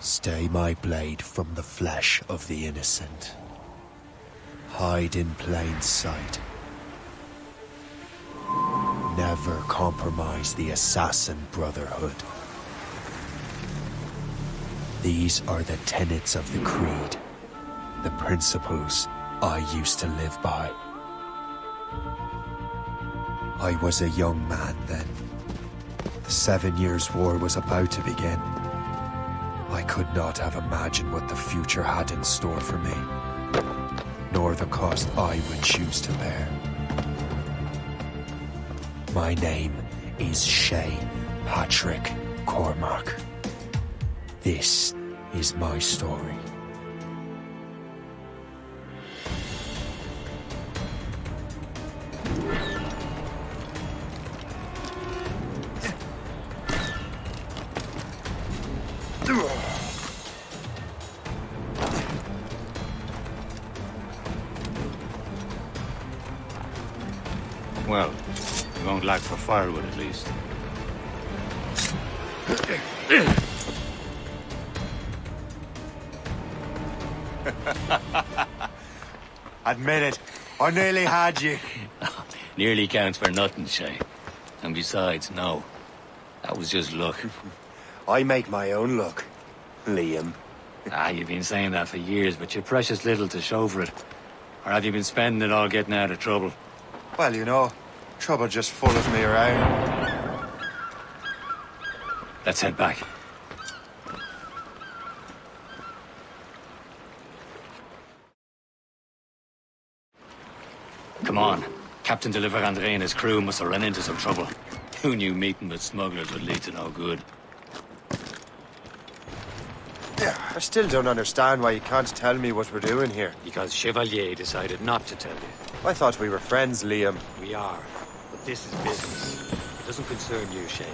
Stay my blade from the flesh of the innocent. Hide in plain sight. Never compromise the Assassin Brotherhood. These are the tenets of the Creed, the principles I used to live by. I was a young man then. The 7 Years' War was about to begin. I could not have imagined what the future had in store for me, nor the cost I would choose to bear. My name is Shay Patrick Cormac. This is my story. Well, we won't lack for firewood at least. Admit it, I nearly had you. Nearly counts for nothing, Shay. And besides, no. That was just luck. I make my own luck, Liam. You've been saying that for years, but you're precious little to show for it. Or have you been spending it all getting out of trouble? Well, you know, trouble just follows me around. Let's head back. Come on. Captain de Andre and his crew must have run into some trouble. Who knew meeting with smugglers would lead to no good? Yeah, I still don't understand why you can't tell me what we're doing here. Because Chevalier decided not to tell you. I thought we were friends, Liam. We are. But this is business. It doesn't concern you, Shay.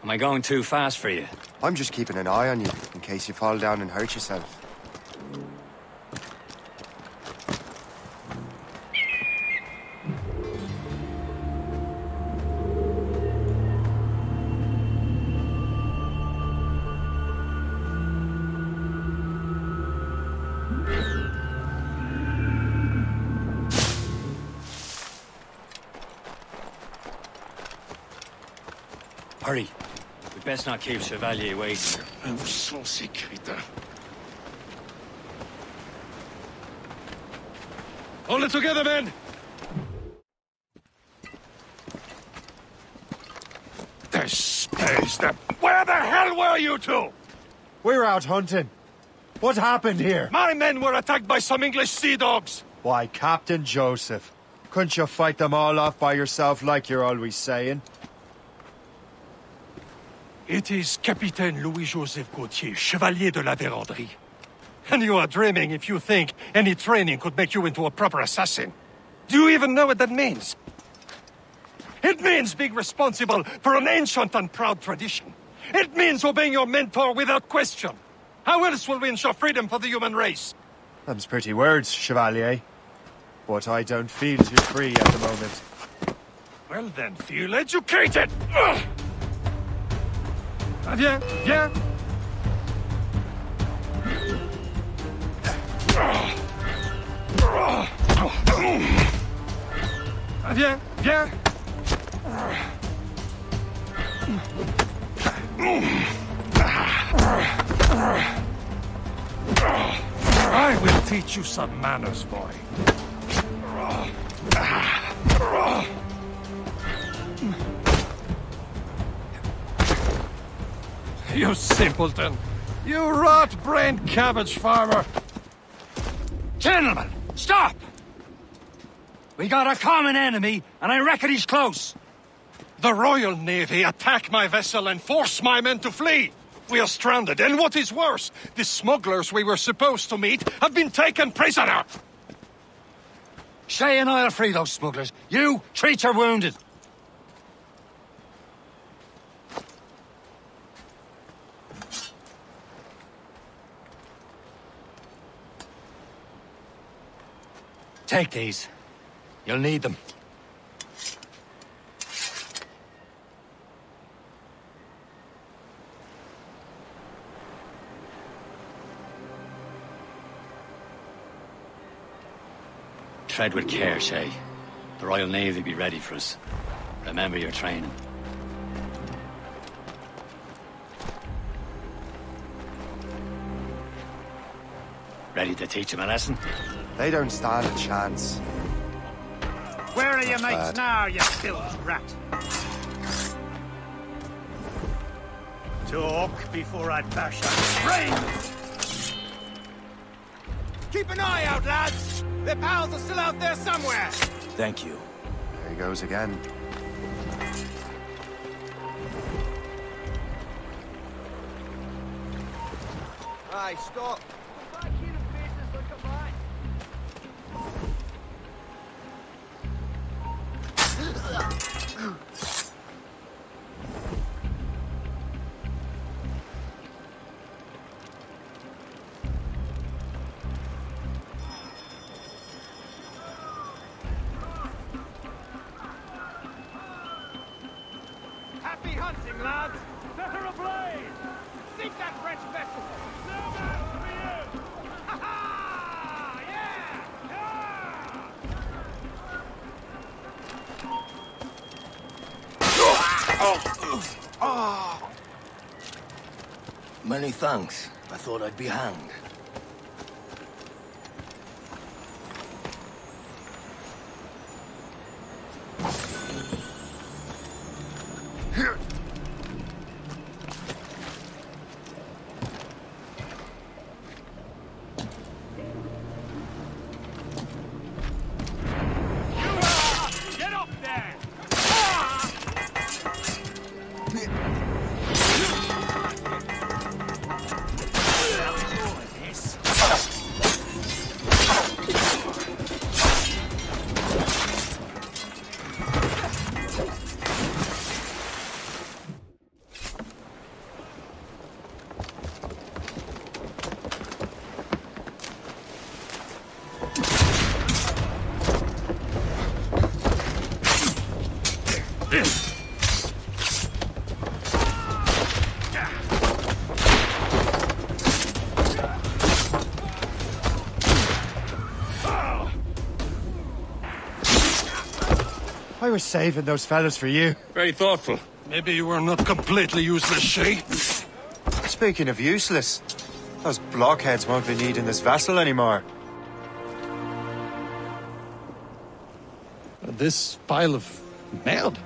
Am I going too fast for you? I'm just keeping an eye on you, in case you fall down and hurt yourself. Hurry. We'd best not keep Chevalier waiting. Où sont ces crétins? Hold it together, men! This pays them. Where the hell were you two? We're out hunting. What happened here? My men were attacked by some English sea dogs. Why, Captain Joseph. Couldn't you fight them all off by yourself like you're always saying? It is Capitaine Louis-Joseph Gauthier, Chevalier de la Vérendrye. And you are dreaming if you think any training could make you into a proper assassin. Do you even know what that means? It means being responsible for an ancient and proud tradition. It means obeying your mentor without question. How else will we ensure freedom for the human race? Them's pretty words, Chevalier. But I don't feel too free at the moment. Well then, feel educated! Ugh! Viens, viens! Viens, viens! I will teach you some manners, boy. You simpleton! You rot-brained cabbage farmer! Gentlemen, stop! We got a common enemy, and I reckon he's close. The Royal Navy attack my vessel and force my men to flee! We are stranded, and what is worse, the smugglers we were supposed to meet have been taken prisoner! Shay and I'll free those smugglers. You, treat your wounded. Take these. You'll need them. Tread with care, Shay. The Royal Navy will be ready for us. Remember your training. Ready to teach them a lesson? They don't stand a chance. Where are your Not mates bad. now, you filth rat? Talk before I bash out brains! Keep an eye out, lads! Their pals are still out there somewhere! Thank you. There he goes again. Aye, stop! Come back here and face us like a man! Happy hunting, lads! Set her ablaze! Sink that French vessel! No match for you! Ha ha! Yeah! Many thanks. I thought I'd be hanged. Get up there! I was saving those fellas for you. Very thoughtful. Maybe you were not completely useless, Shay. Speaking of useless, those blockheads won't be needing this vessel anymore. This pile of merde?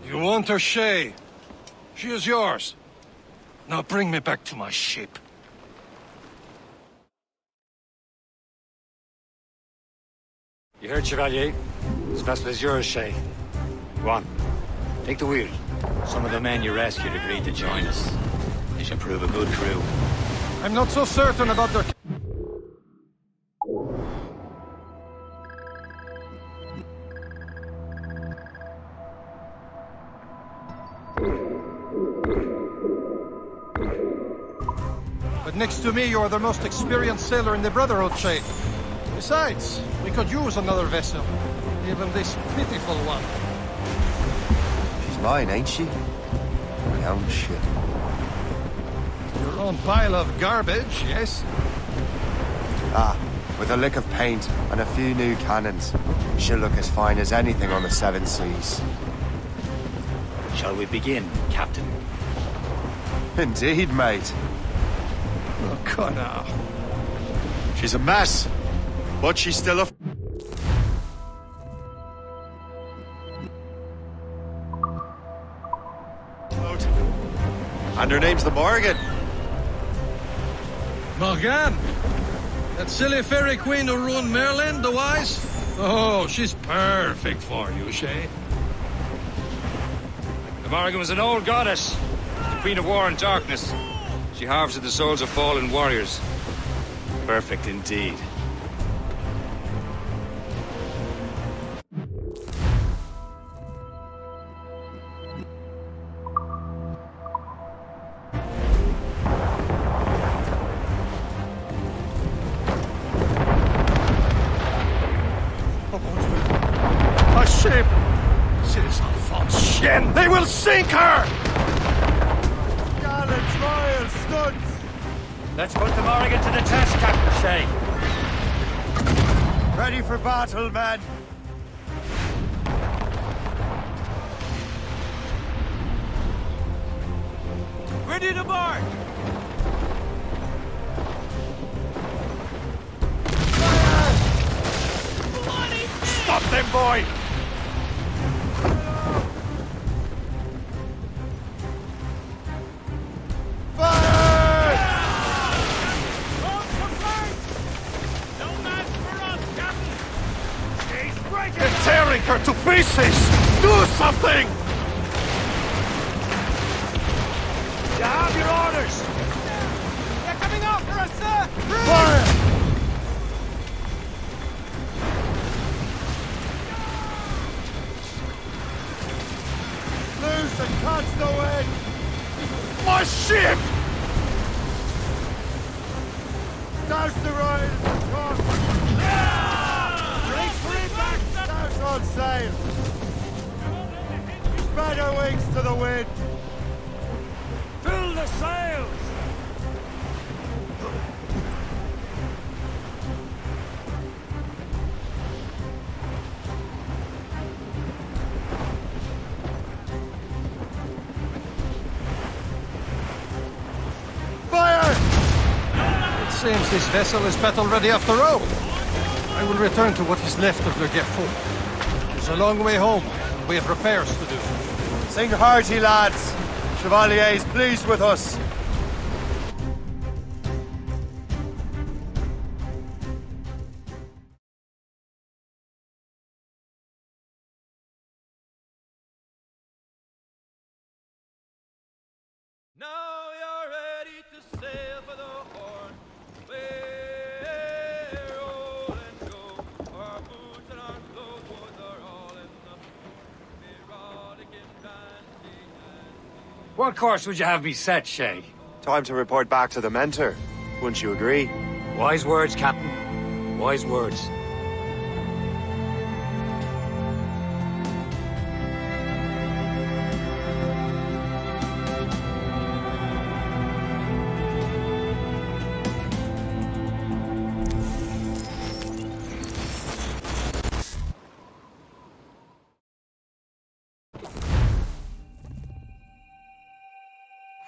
You want her, Shay? She is yours. Now bring me back to my ship. You heard, Chevalier? This vessel is yours, Shay. Go on. Take the wheel. Some of the men you rescued agreed to join us. They should prove a good crew. I'm not so certain about their... But next to me, you are the most experienced sailor in the Brotherhood, Shay. Besides, we could use another vessel. Even this pitiful one. She's mine, ain't she? My own ship. Your own pile of garbage, yes? Ah, with a lick of paint and a few new cannons, she'll look as fine as anything on the Seven Seas. Shall we begin, Captain? Indeed, mate. Oh, Connor. She's a mess, but she's still a... And her name's the Morgan. Morgan? That silly fairy queen who ruined Merlin, the Wise? Oh, she's perfect for you, Shay. The Morrigan was an old goddess, the Queen of War and Darkness. She harvested the souls of fallen warriors. Perfect indeed. A ship! Says Alphonse Shen! They will sink her! Gallant royal studs! Let's put the Morrigan to the test, Captain Shay. Ready for battle, men! Ready to march! Stop them, boy! Fire! No match for us, Captain! She's breaking! They're tearing her to pieces! Do something! You have your orders! They're coming after us, sir! Fire! Loose and catch the wind! My ship! Douse the royals and talk! Break free back! Douse on sail! Spread her wings to the wind! Fill the sails! Fire! It seems this vessel is battle ready after all. I will return to what is left of Le Guerfort. It's a long way home, and we have repairs to do. Sing hearty, lads! Chevalier is pleased with us. Now you're ready to sail for the Horn. We're old and go. Our boots and our clothes are all in the erotic and dandy. What course would you have me set, Shay? Time to report back to the mentor. Wouldn't you agree? Wise words, Captain. Wise words.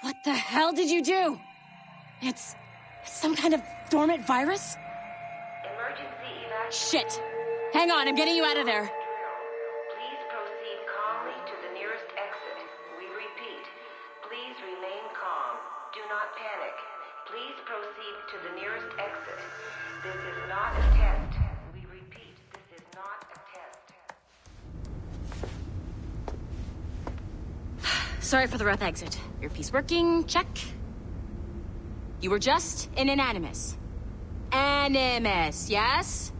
What the hell did you do? It's some kind of dormant virus? Emergency evacuation. Shit! Hang on, I'm getting you out of there. Please proceed calmly to the nearest exit. We repeat, please remain calm. Do not panic. Please proceed to the nearest exit. This is not a test. We repeat, this is not a test. Sorry for the rough exit. Earpiece working, check. You were just in an Animus. Animus, yes?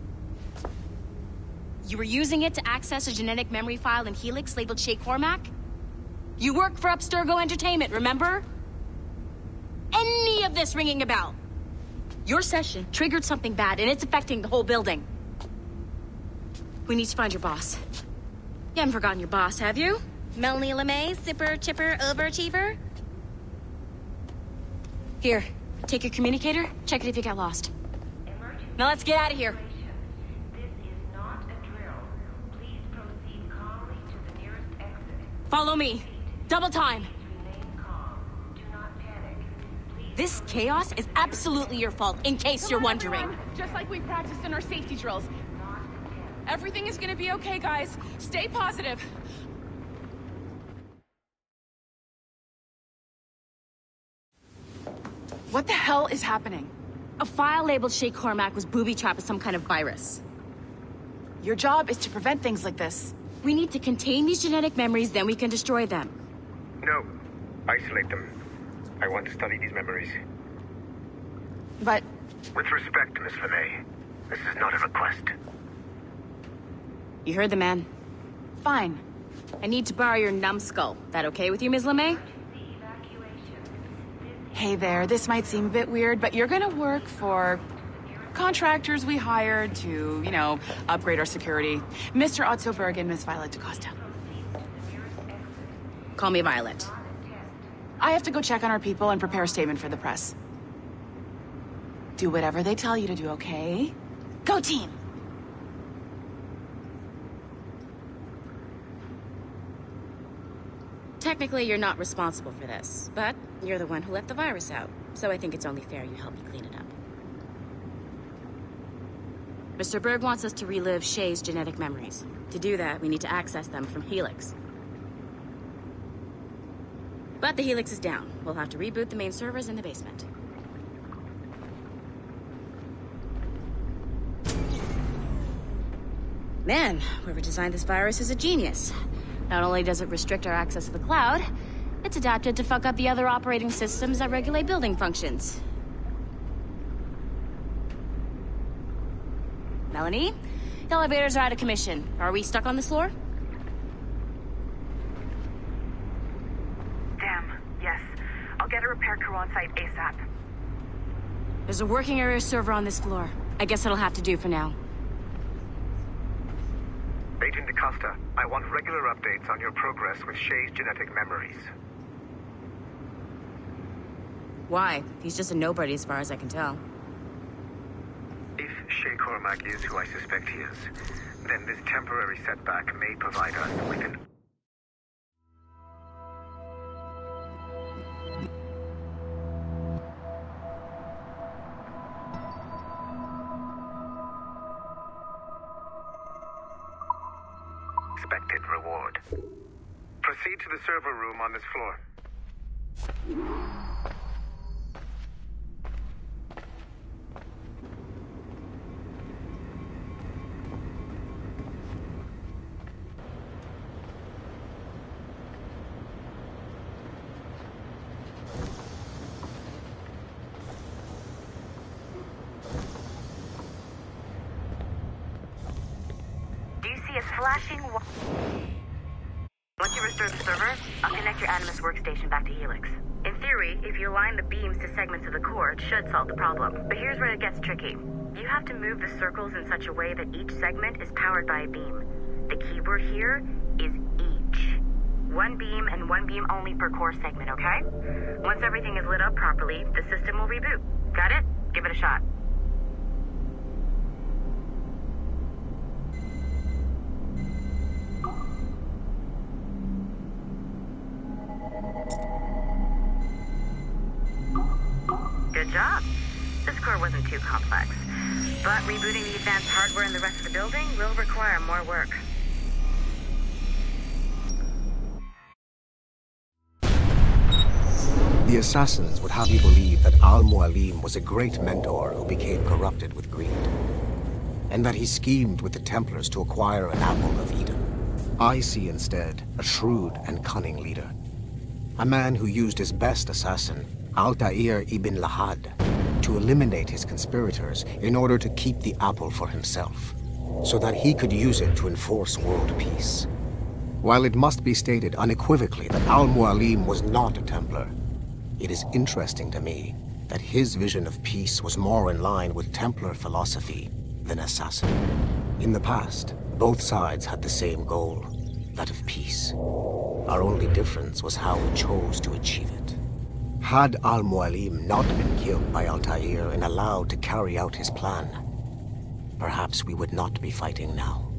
You were using it to access a genetic memory file in Helix labeled Shay Cormac? You work for Abstergo Entertainment, remember? Any of this ringing a bell? Your session triggered something bad, and it's affecting the whole building. We need to find your boss. You haven't forgotten your boss, have you? Melanie LeMay, zipper, chipper, overachiever? Here, take your communicator, check it if you got lost. Emergency Now let's get out of here. This is not a drill. Please proceed calmly to the nearest exit. Follow me. Double time. Remain calm. Do not panic. Please This chaos is absolutely your fault, in case you're wondering. Just like we practiced in our safety drills. Everything is gonna be okay, guys. Stay positive. What the hell is happening? A file labeled Shay Cormac was booby-trapped with some kind of virus. Your job is to prevent things like this. We need to contain these genetic memories, then we can destroy them. No. Isolate them. I want to study these memories. But... With respect, Miss LeMay, this is not a request. You heard the man. fine. I need to borrow your numbskull. That okay with you, Ms. LeMay? Hey there, this might seem a bit weird, but you're gonna work for contractors we hired to, you know, upgrade our security. Mr. Otto Berg and Miss Violet DaCosta. Call me Violet. I have to go check on our people and prepare a statement for the press. Do whatever they tell you to do, okay? Go team! Technically, you're not responsible for this, but you're the one who let the virus out, so I think it's only fair you help me clean it up. Mr. Berg wants us to relive Shay's genetic memories. To do that, we need to access them from Helix. But the Helix is down. We'll have to reboot the main servers in the basement. Man, whoever designed this virus is a genius. Not only does it restrict our access to the cloud, it's adapted to fuck up the other operating systems that regulate building functions. Melanie? The elevators are out of commission. Are we stuck on this floor? Damn, yes. I'll get a repair crew on site ASAP. There's a working area server on this floor. I guess it'll have to do for now. Agent DaCosta, I want regular updates on your progress with Shay's genetic memories. Why? He's just a nobody as far as I can tell. If Shay Cormac is who I suspect he is, then this temporary setback may provide us with an... expected reward. Proceed to the server room on this floor. Do you see a flashing Once you restore the server, I'll connect your Animus workstation back to Helix. In theory, if you align the beams to segments of the core, it should solve the problem. But here's where it gets tricky. You have to move the circles in such a way that each segment is powered by a beam. The keyword here is each. One beam and one beam only per core segment, okay? Once everything is lit up properly, the system will reboot. Got it? Give it a shot. Good job. This core wasn't too complex. But rebooting the advanced hardware in the rest of the building will require more work. The assassins would have you believe that Al-Mualim was a great mentor who became corrupted with greed, and that he schemed with the Templars to acquire an apple of Eden. I see instead a shrewd and cunning leader. A man who used his best assassin, Altair ibn Lahad, to eliminate his conspirators in order to keep the apple for himself, so that he could use it to enforce world peace. While it must be stated unequivocally that Al-Mualim was not a Templar, it is interesting to me that his vision of peace was more in line with Templar philosophy than assassin. In the past, both sides had the same goal, that of peace. Our only difference was how we chose to achieve it. Had Al-Mualim not been killed by Altair and allowed to carry out his plan, perhaps we would not be fighting now.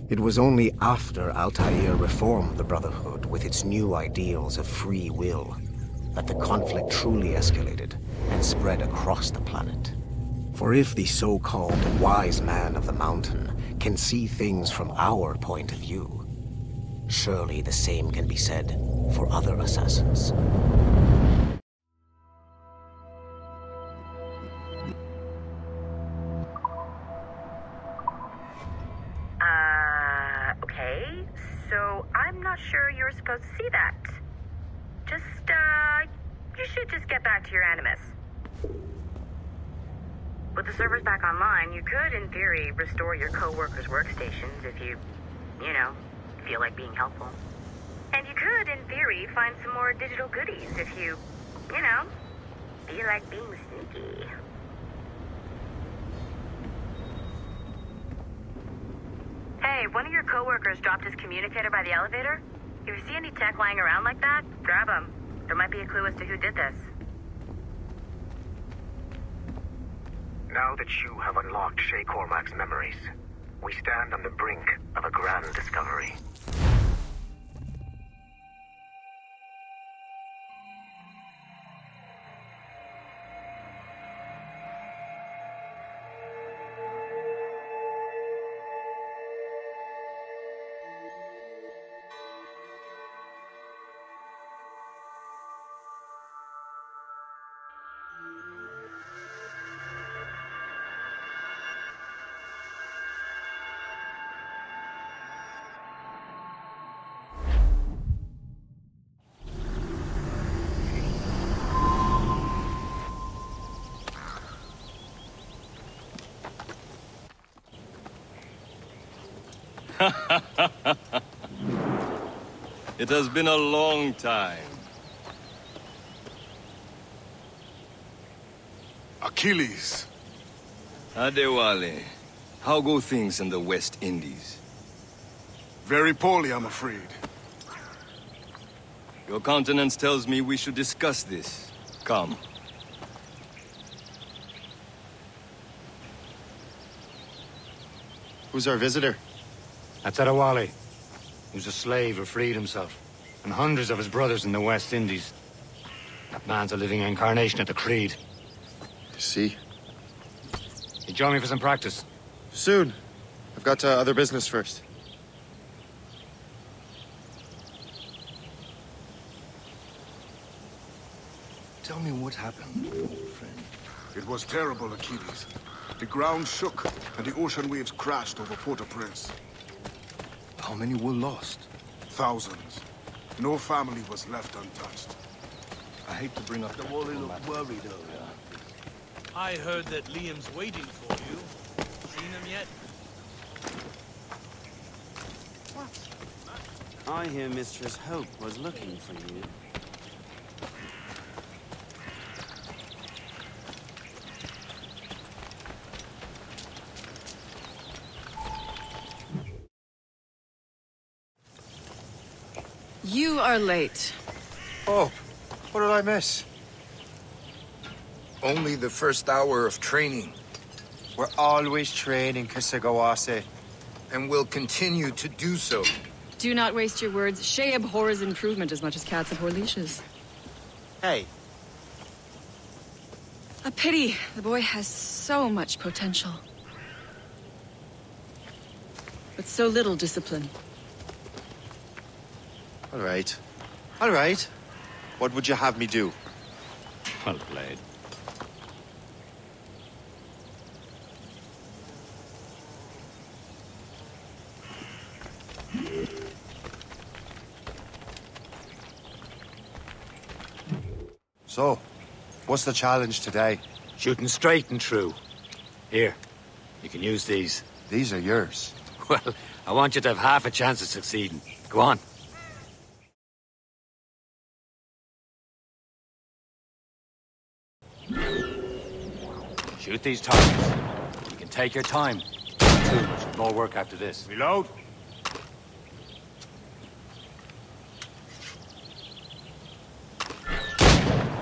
It was only after Altair reformed the Brotherhood with its new ideals of free will that the conflict truly escalated and spread across the planet. For if the so-called wise man of the mountain can see things from our point of view, surely the same can be said for other assassins. I'm not sure you're supposed to see that. You should just get back to your Animus. With the servers back online, you could, in theory, restore your co-workers' workstations if you feel like being helpful. And you could, in theory, find some more digital goodies if you feel like being sneaky. Hey, one of your co-workers dropped his communicator by the elevator. If you see any tech lying around like that, grab them. There might be a clue as to who did this. Now that you have unlocked Shay Cormac's memories, we stand on the brink of a grand discovery. It has been a long time. Achilles. Adewale, how go things in the West Indies? Very poorly, I'm afraid. Your countenance tells me we should discuss this. Come. Who's our visitor? That's Adewale. He was a slave who freed himself. And hundreds of his brothers in the West Indies. That man's a living incarnation of the Creed. You see? You join me for some practice? Soon. I've got other business first. Tell me what happened, old friend. It was terrible, Achilles. The ground shook, and the ocean waves crashed over Port-au-Prince. How many were lost? Thousands. No family was left untouched. I hate to bring up the Wally looked worried earlier. I heard that Liam's waiting for you. Seen him yet? What? I hear Mistress Hope was looking for you. You are late. Oh, what did I miss? Only the first hour of training. We're always training, Kusagawase. And will continue to do so. Do not waste your words. Shay abhors improvement as much as cats abhor leashes. Hey. A pity. The boy has so much potential. But so little discipline. All right. All right. What would you have me do? Well played. So, what's the challenge today? Shooting straight and true. Here, you can use these. These are yours. Well, I want you to have half a chance of succeeding. Go on. Shoot these targets. You can take your time. Not too much more work after this. Reload.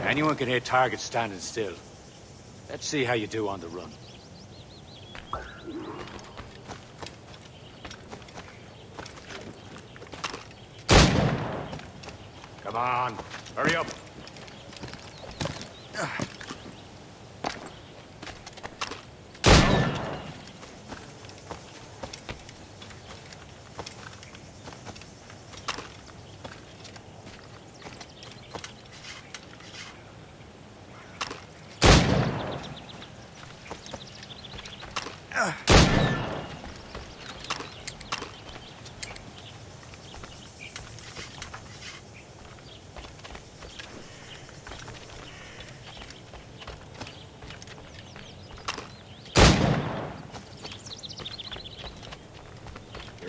Anyone can hit targets standing still. Let's see how you do on the run. Come on, hurry up.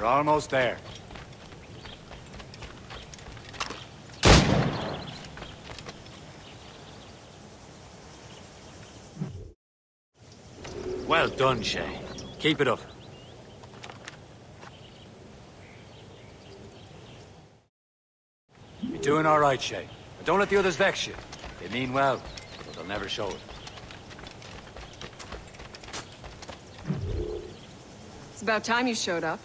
almost there. Well done, Shay. Keep it up. You're doing all right, Shay. But don't let the others vex you. They mean well, but they'll never show it. It's about time you showed up.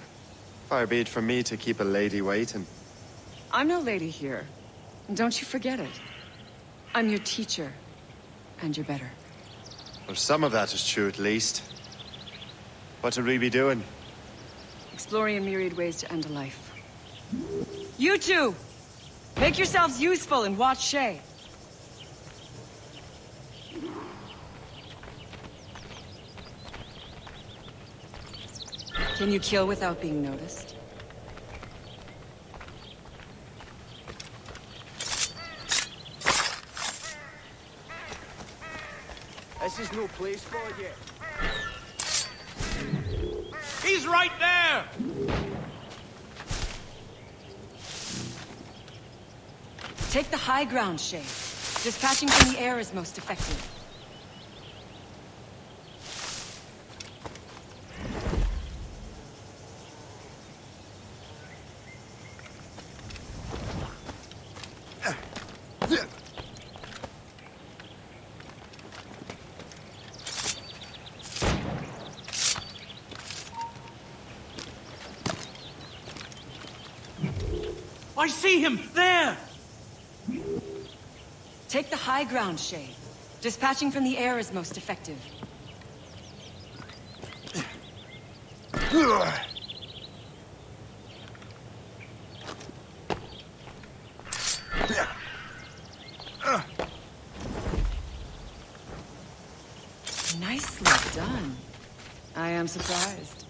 Far be it from me to keep a lady waiting. I'm no lady here. Don't you forget it. I'm your teacher. And you're better. Well, some of that is true at least. What would we be doing? Exploring a myriad ways to end a life. You two! Make yourselves useful and watch Shay. Can you kill without being noticed? This is no place for you. He's right there! Take the high ground, Shay. Dispatching from the air is most effective. I see him! There! Take the high ground, Shay. Dispatching from the air is most effective. Nicely done. I am surprised.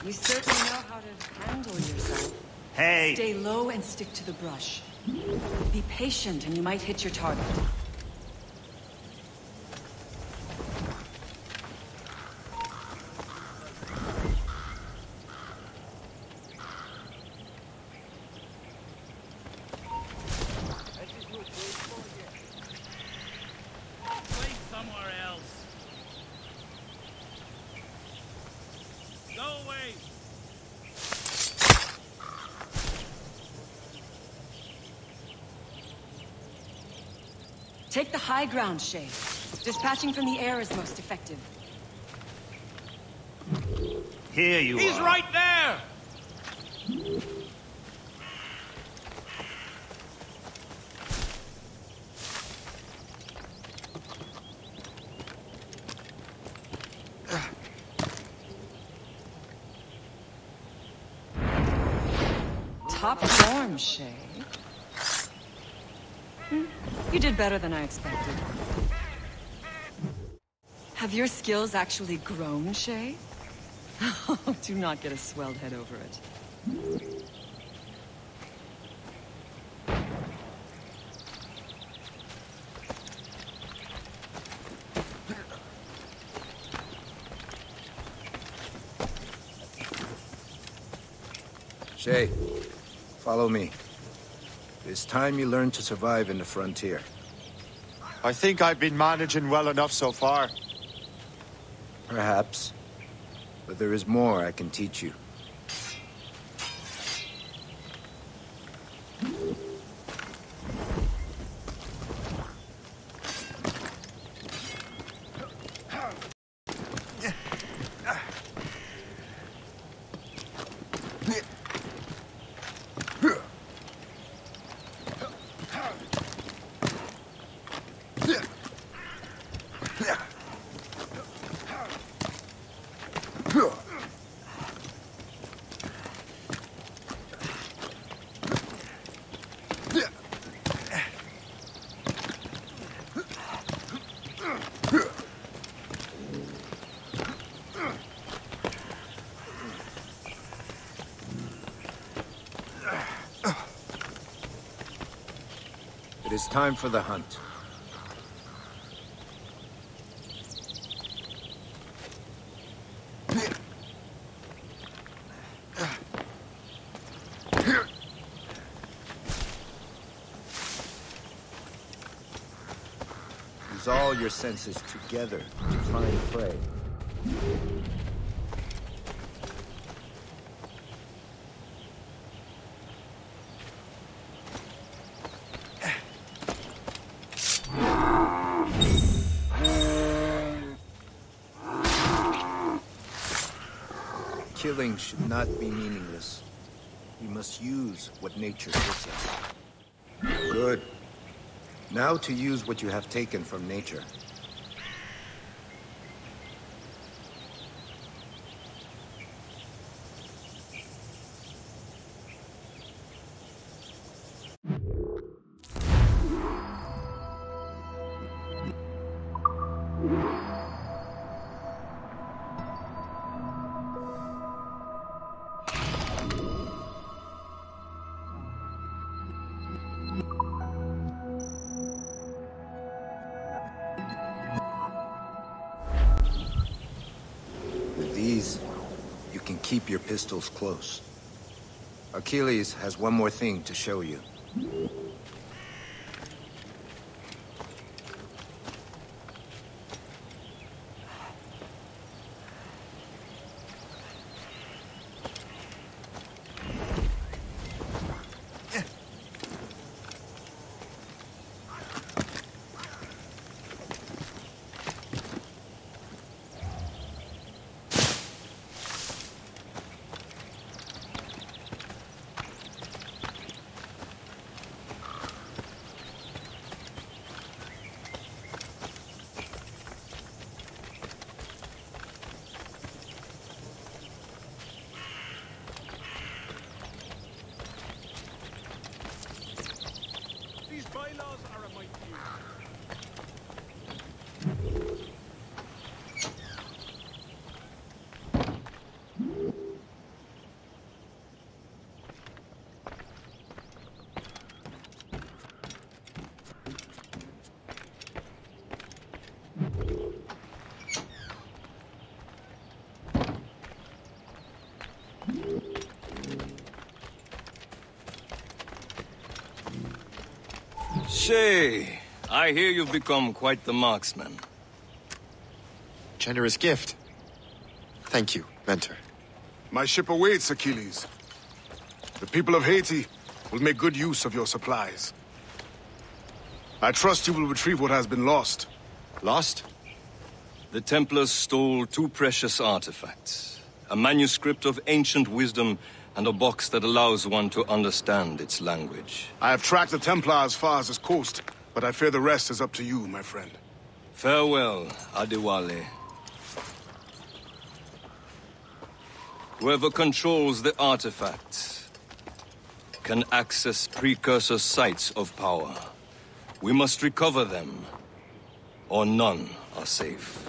You certainly know how to handle yourself. Hey! Stay low and stick to the brush. Be patient and you might hit your target. Somewhere else. Go away! Take the high ground, Shay. Dispatching from the air is most effective. Here you are. He's right there! Top form, Shay. You did better than I expected. Have your skills actually grown, Shay? Do not get a swelled head over it. Shay, follow me. It's time you learn to survive in the frontier. I think I've been managing well enough so far. Perhaps. But there is more I can teach you. It is time for the hunt. use all your senses together to find prey. Killing should not be meaningless. We must use what nature gives us. Good. Now to use what you have taken from nature. You can keep your pistols close. Achilles has one more thing to show you. Shay, I hear you've become quite the marksman. Generous gift. Thank you, Mentor. My ship awaits, Achilles. The people of Haiti will make good use of your supplies. I trust you will retrieve what has been lost. Lost? The Templars stole 2 precious artifacts. A manuscript of ancient wisdom and a box that allows one to understand its language. I have tracked the Templar as far as this coast, but I fear the rest is up to you, my friend. Farewell, Adewale. Whoever controls the artifacts can access precursor sites of power. We must recover them, or none are safe.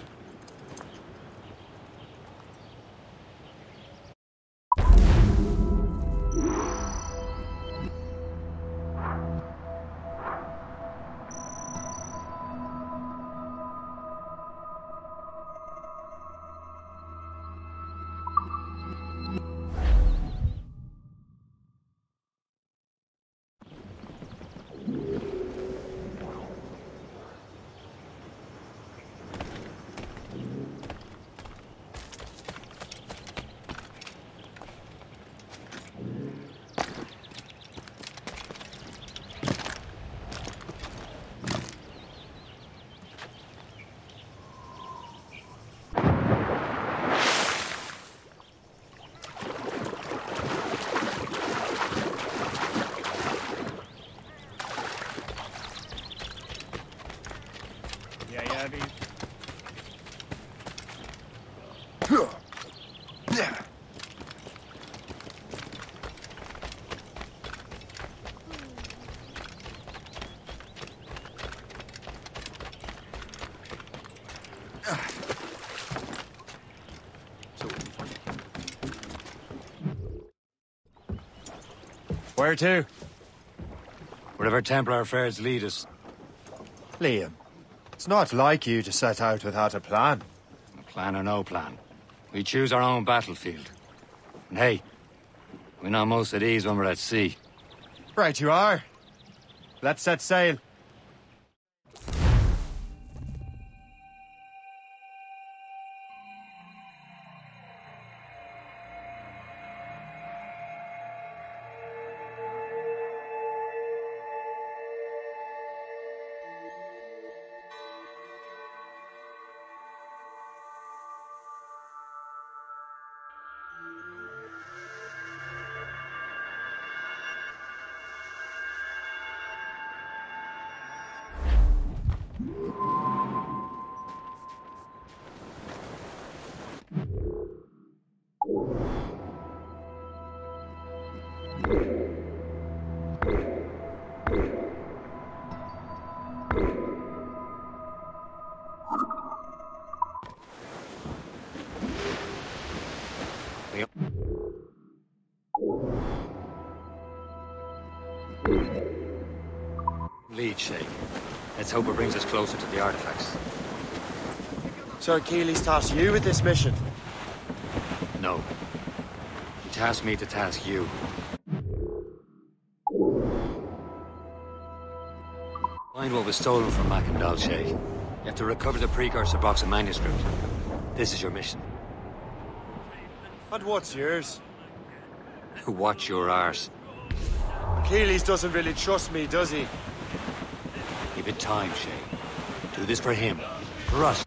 Where to? Wherever Templar affairs lead us. Liam, it's not like you to set out without a plan. Plan or no plan. We choose our own battlefield. And hey, we're not most at ease when we're at sea. Right you are. Let's set sail. Lead, Shay. Let's hope it brings us closer to the artifacts. So Achilles tasked you with this mission? No. He tasked me to task you. Find what was stolen from Mackandal, Shay. You have to recover the precursor box of manuscript. This is your mission. And what's yours? Watch your arse. Achilles doesn't really trust me, does he? Give it time, Shay. Do this for him. For us.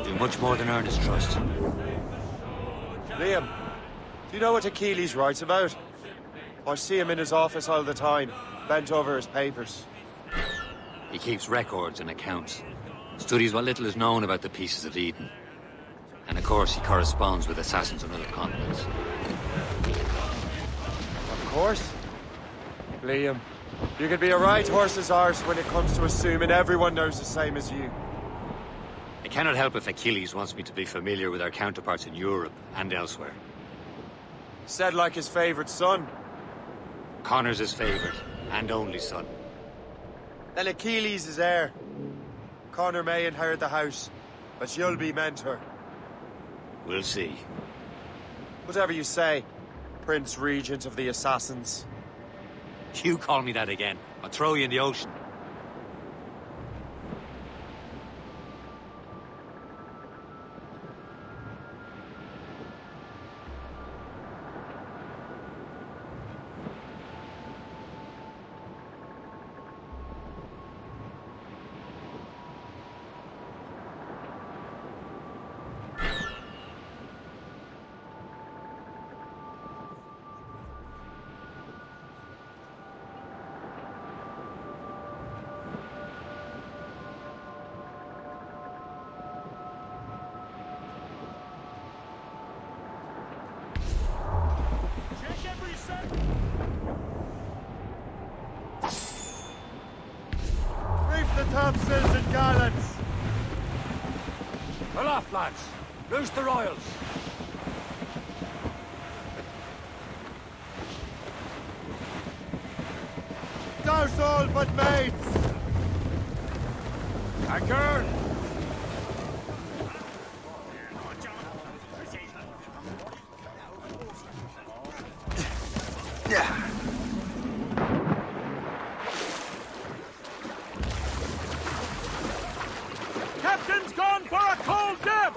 Do much more than earn his trust. Liam, do you know what Achilles writes about? I see him in his office all the time, bent over his papers. He keeps records and accounts. Studies what little is known about the Pieces of Eden. And of course, he corresponds with assassins on other continents. Of course. Liam, you can be a right horse's arse when it comes to assuming everyone knows the same as you. I cannot help if Achilles wants me to be familiar with our counterparts in Europe and elsewhere. Said like his favorite son. Connor's his favorite, and only son. Then Achilles is heir. Connor may inherit the house, but you'll be mentor. We'll see. Whatever you say, Prince Regent of the Assassins. You call me that again, I'll throw you in the ocean. Topsails and gallants! Pull off, lads! Loose the royals! Douse all but mates! Anchor! Captain's gone for a cold dip!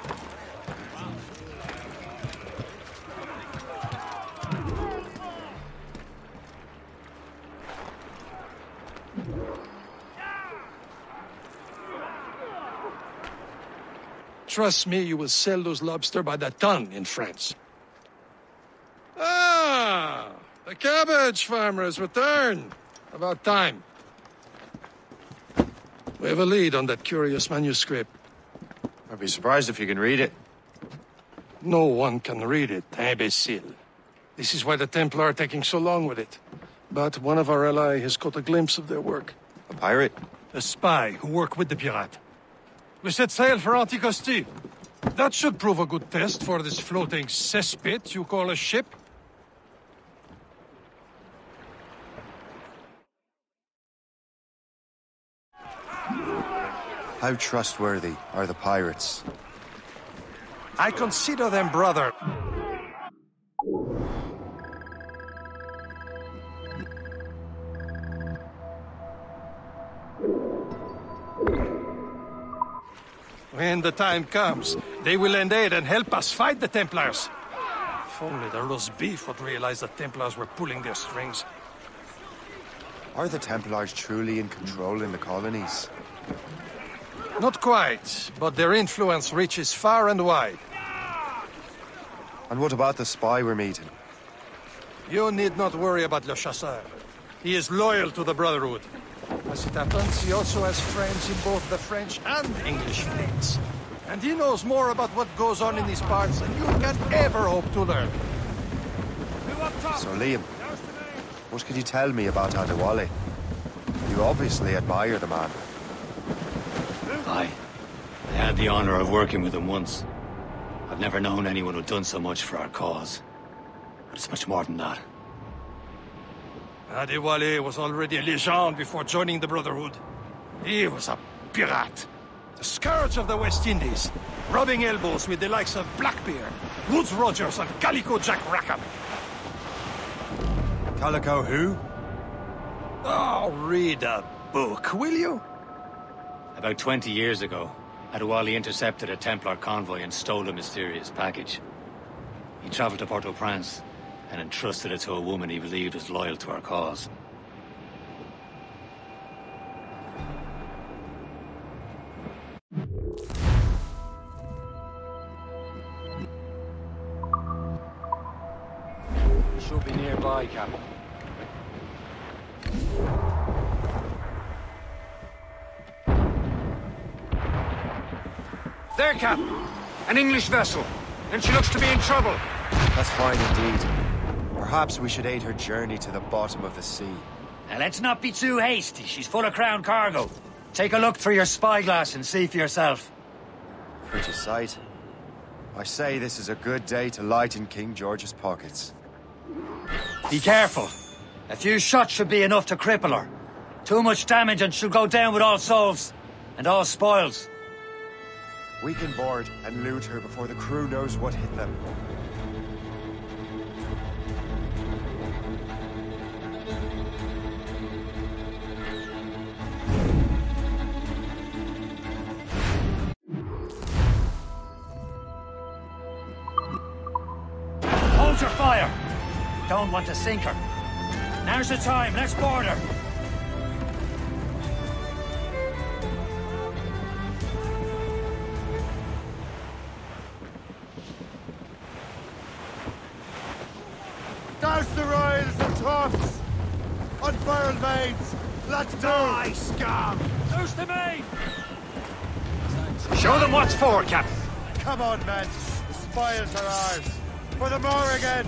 Trust me, you will sell those lobster by the ton in France. Ah! The cabbage farmer has returned. About time. We have a lead on that curious manuscript. I'd be surprised if you can read it. No one can read it, imbecile. This is why the Templar are taking so long with it. But one of our allies has caught a glimpse of their work. A pirate? A spy who worked with the pirate. We set sail for Anticosti. That should prove a good test for this floating cesspit you call a ship. How trustworthy are the pirates? I consider them brother. When the time comes, they will lend aid and help us fight the Templars. If only the roast beef would realize the Templars were pulling their strings. Are the Templars truly in control in the colonies? Not quite, but their influence reaches far and wide. And what about the spy we're meeting? You need not worry about Le Chasseur. He is loyal to the Brotherhood. As it happens, he also has friends in both the French and English fleets. And he knows more about what goes on in these parts than you can ever hope to learn. So, Liam, what can you tell me about Adewale? You obviously admire the man. I had the honor of working with him once. I've never known anyone who'd done so much for our cause. But it's much more than that. Adewale was already a legend before joining the Brotherhood. He was a pirate. The scourge of the West Indies, rubbing elbows with the likes of Blackbeard, Woodes Rogers, and Calico Jack Rackham. Calico who? Oh, read a book, will you? About 20 years ago, Adewale intercepted a Templar convoy and stole a mysterious package. He traveled to Port-au-Prince and entrusted it to a woman he believed was loyal to our cause. Should be nearby, Captain. There, Captain! An English vessel, and she looks to be in trouble. That's fine indeed. Perhaps we should aid her journey to the bottom of the sea. Now let's not be too hasty. She's full of Crown cargo. Take a look through your spyglass and see for yourself. Pretty sight. I say this is a good day to lighten King George's pockets. Be careful. A few shots should be enough to cripple her. Too much damage and she'll go down with all souls. And all spoils. We can board and loot her before the crew knows what hit them. Hold your fire! Don't want to sink her. Now's the time, let's board her! Douse the royals and tops! Unfurled mains! Let's do! Die, scum! Loose the main! Show them what's for, Captain! Come on, men! The spoils are ours! For the Morrigan!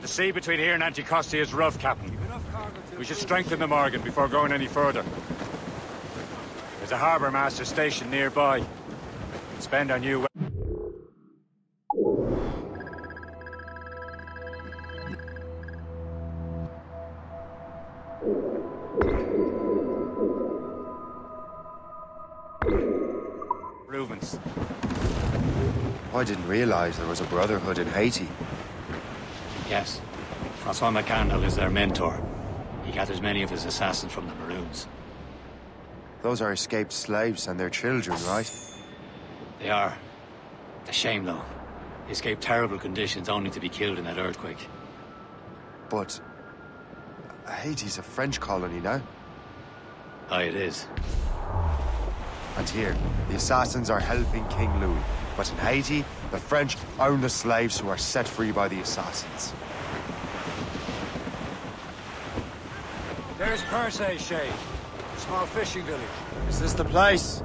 The sea between here and Anticosti is rough, Captain. We should strengthen the Morgan before going any further. There's a harbour master station nearby. We can spend our new... improvements. I didn't realize there was a brotherhood in Haiti. Yes. Francois McCandle is their mentor. He gathers many of his assassins from the Maroons. Those are escaped slaves and their children, right? They are. It's a shame, though. They escaped terrible conditions only to be killed in that earthquake. But Haiti's a French colony now. Aye, it is. And here, the assassins are helping King Louis. But in Haiti, the French own the slaves who are set free by the assassins. There's Percé, Shay. A small fishing village. Is this the place?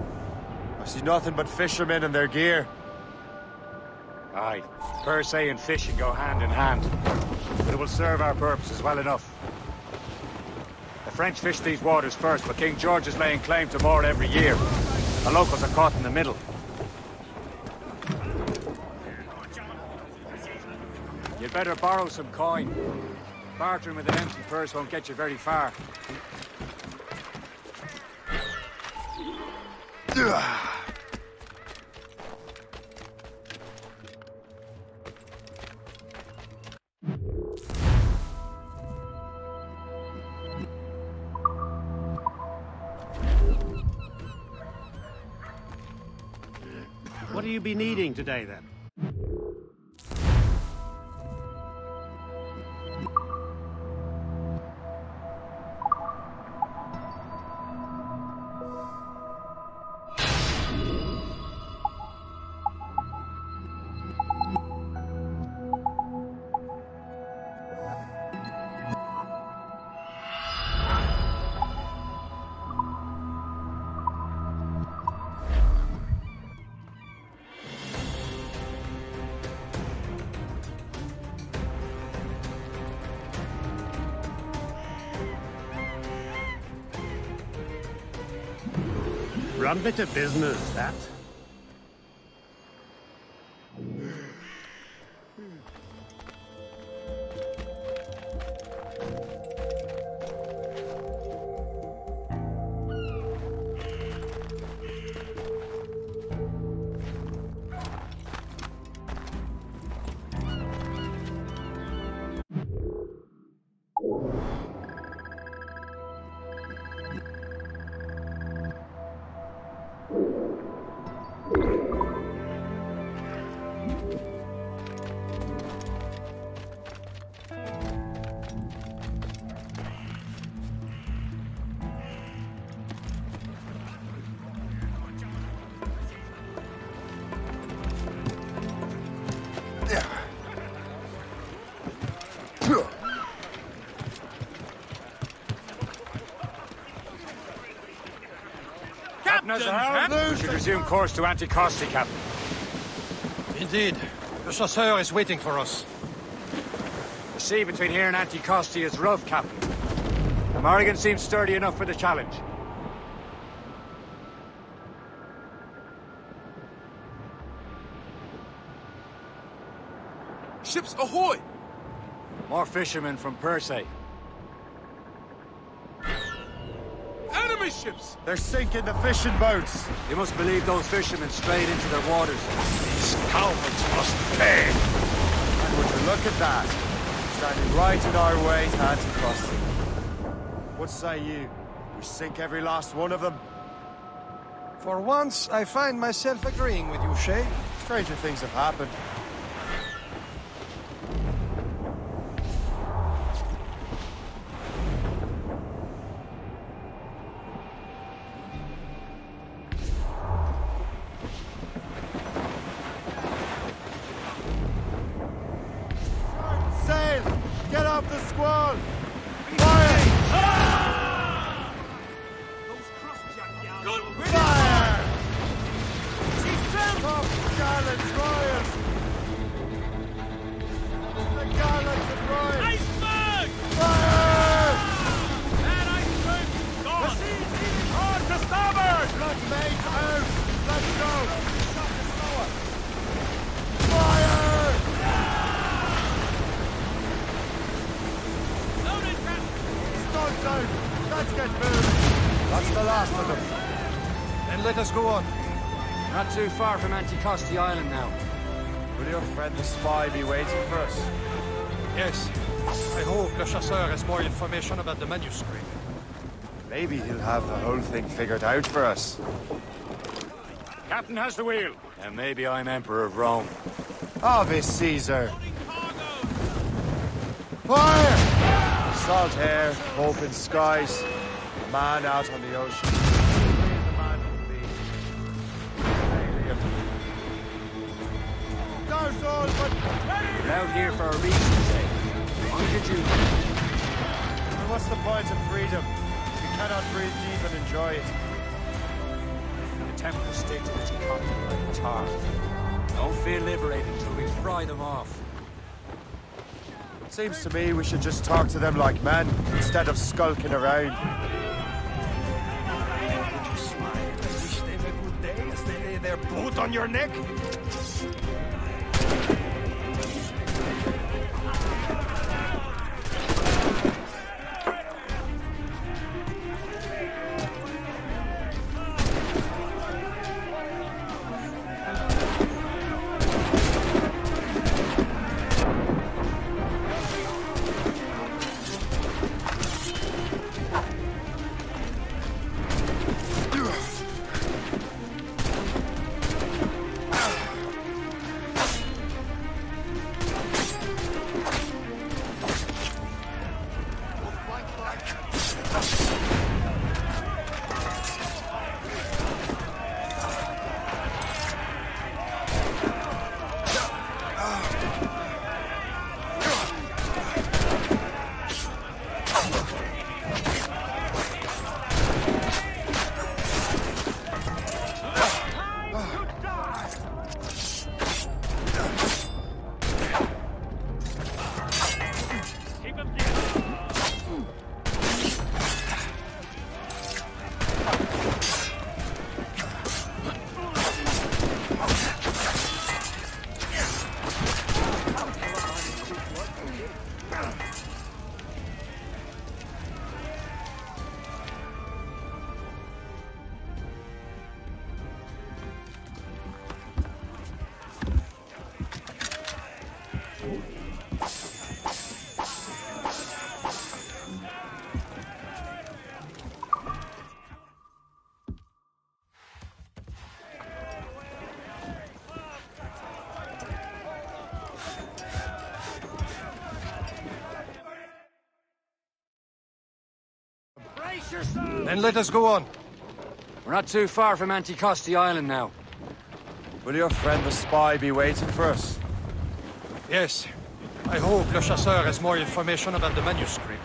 I see nothing but fishermen and their gear. Aye. Percé and fishing go hand in hand. But it will serve our purposes well enough. The French fish these waters first, but King George is laying claim to more every year. The locals are caught in the middle. You'd better borrow some coin. Bartering with an empty purse won't get you very far. What do you be needing today, then? Run bit of business, that. We should resume course to Anticosti, Captain. Indeed. The chasseur is waiting for us. The sea between here and Anticosti is rough, Captain. The Morrigan seems sturdy enough for the challenge. Ships ahoy! More fishermen from Percé. Enemy ships! They're sinking the fishing boats. You must believe those fishermen strayed into their waters. These cowards must pay. And would you look at that? Standing right in our way to Anticosti. What say you? We sink every last one of them? For once, I find myself agreeing with you, Shay. Stranger things have happened. Not too far from Anticosti Island now. Will your friend the spy be waiting for us? Yes. I hope Le Chasseur has more information about the manuscript. Maybe he'll have the whole thing figured out for us. Captain has the wheel. And maybe I'm Emperor of Rome. Ave Caesar! Fire! Salt air, open skies, a man out on the ocean. We're out here for a reason, Shay. Mind your duty. And what's the point of freedom? You cannot breathe deep and enjoy it. The Templars stick to this continent like tar. Don't feel liberated until we fry them off. Seems to me we should just talk to them like men, instead of skulking around. Would you smile and wish them a good day as they lay their boot on your neck? Then let us go on. We're not too far from Anticosti Island now. Will your friend the spy be waiting for us? Yes. I hope Le Chasseur has more information about the manuscript.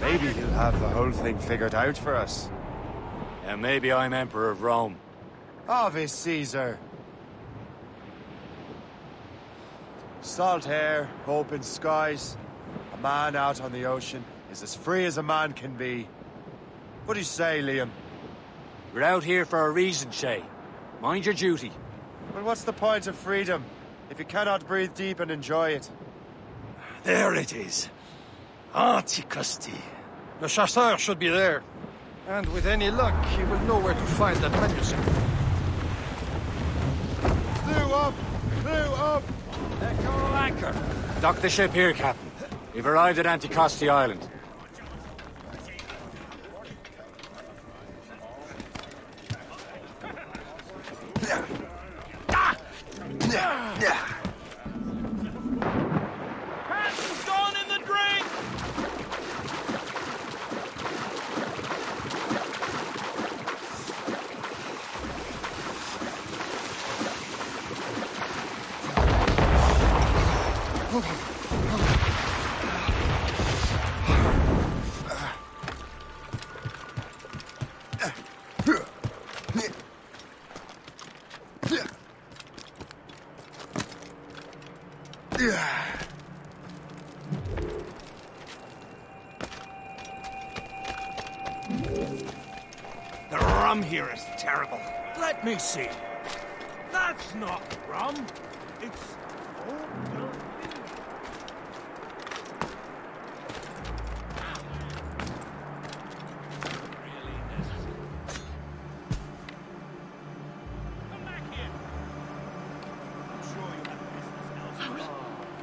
Maybe he'll have the whole thing figured out for us. And maybe I'm Emperor of Rome. Ave Caesar! Salt air, open skies, a man out on the ocean is as free as a man can be. What do you say, Liam? We're out here for a reason, Shay. Mind your duty. Well, what's the point of freedom if you cannot breathe deep and enjoy it? There it is. Anticosti. Le Chasseur should be there. And with any luck, he will know where to find that manuscript. Clew up! Clew up! Let go of anchor. Dock the ship here, Captain. We've arrived at Anticosti Island. Captain's gone in the drink! The rum here is terrible. Let me see. That's not rum. It's...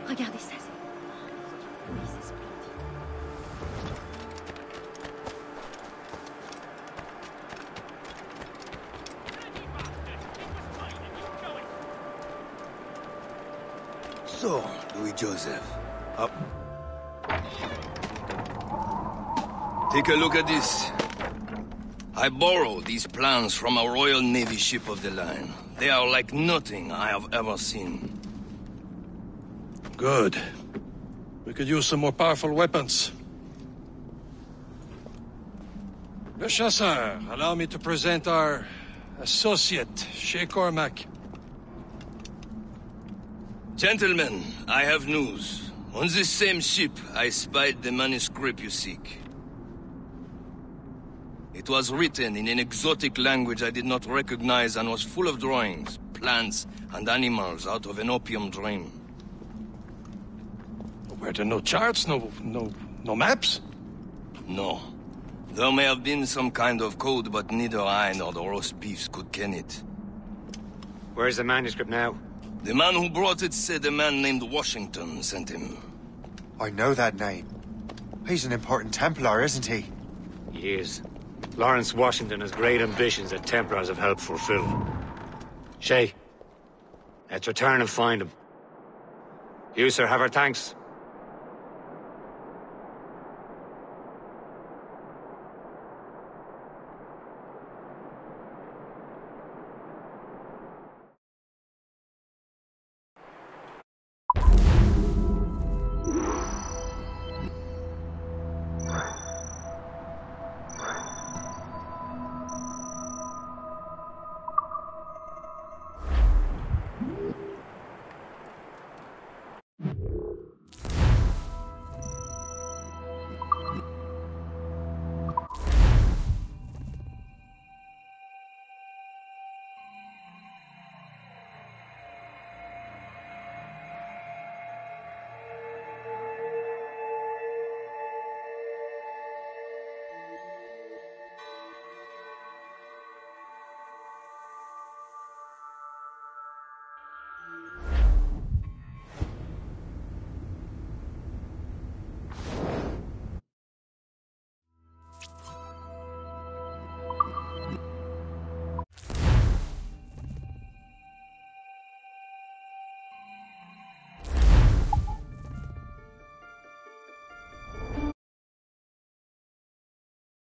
Regardez ça. Oui, c'est splendide. So, Louis Joseph. Up. Take a look at this. I borrowed these plans from a Royal Navy ship of the line. They are like nothing I have ever seen. Good. We could use some more powerful weapons. Le Chasseur, allow me to present our associate, Shay Cormac. Gentlemen, I have news. On this same ship, I spied the manuscript you seek. It was written in an exotic language I did not recognize and was full of drawings, plants, and animals out of an opium dream. Were there no charts, no maps? No. There may have been some kind of code, but neither I nor the roast beefs could ken it. Where's the manuscript now? The man who brought it said a man named Washington sent him. I know that name. He's an important Templar, isn't he? He is. Lawrence Washington has great ambitions that Templars have helped fulfill. Shay, let's return and find him. You, sir, have our thanks.